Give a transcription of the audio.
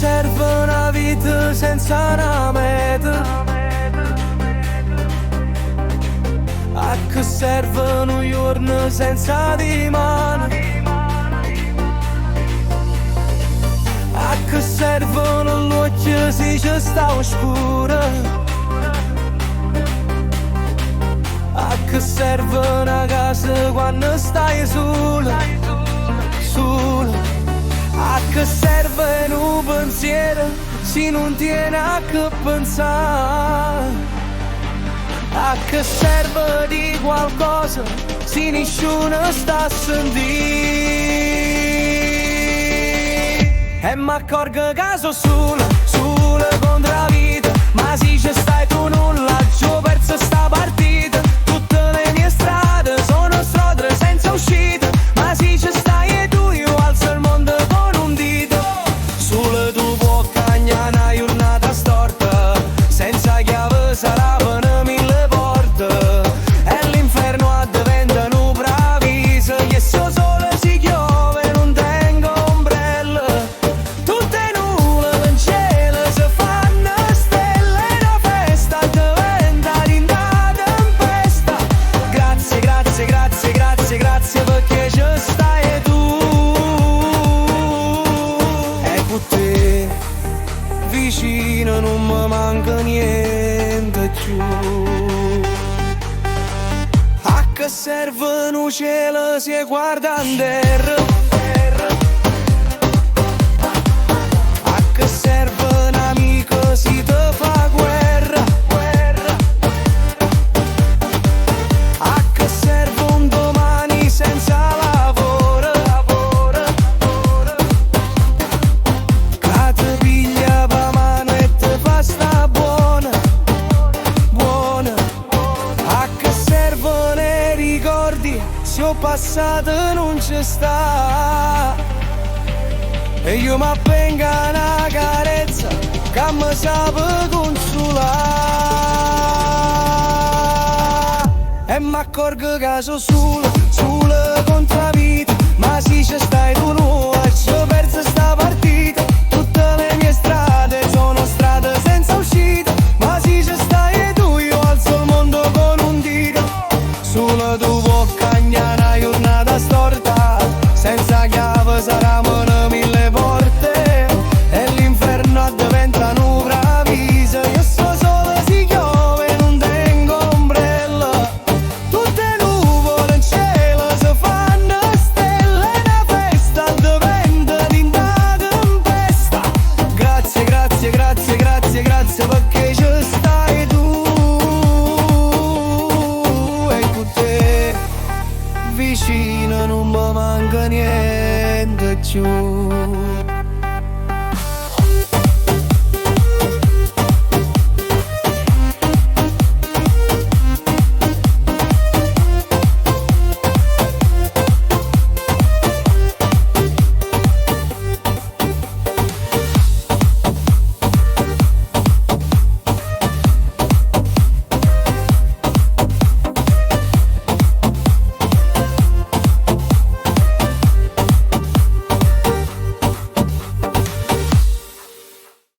serve una vita senza una meta? A che serve un giorno senza di mano? A che serve una luce se ci sta oscura? A che serve una casa quando stai sola? Sola. A che serve un pensiero se non tiene a che pensare? A che serve di qualcosa se nessuno sta a sentire? E m'accorgo che sono sola, sola contro la vita. Ma se ci stai tu nulla, ci ho perso sta partita. Tutte le mie strade sono strade senza uscita. Ma se ci stai tu io alzo il mondo con un dito. Solo tu puoi cagnare una giornata storta. Senza chiave saranno mille porte. E l'inferno diventano bravise. Che so solo si chiove non tengo ombrello. Tutte nuvole in cielo si fanno stelle. La festa diventa dinda tempesta. Grazie, grazie, grazie, grazie, grazie perché ci stai tu. E con te vicino non mi manca niente più. A che serve un cielo se guarda in terra? A che serve un amico se ti fa guerra? A che serve un domani senza lavoro? Che ti piglia per mano e ti fa sta buona, buona. A che servono i ricordi se ho passato non ci sta? E io mi venga una carezza che mi sape consolare. E m'accorgo che sono sola, sola contro la vita. Ma se ci stai tu nuova, ci ho perso sta partita. Tutte le mie strade sono strade senza uscita. Ma se ci stai tu io alzo il mondo con un dito. Solo tu puoi cagnare una giornata storta. Senza chiave saranno mille porte. E l'inferno diventano bravise. Io so solo si chiove non tengo ombrello. Tutte nuvole in cielo si fanno stelle. La festa diventa dinda tempesta. Grazie, grazie, grazie, grazie, grazie perché ci stai tu. E con te vicino non mi manca niente più.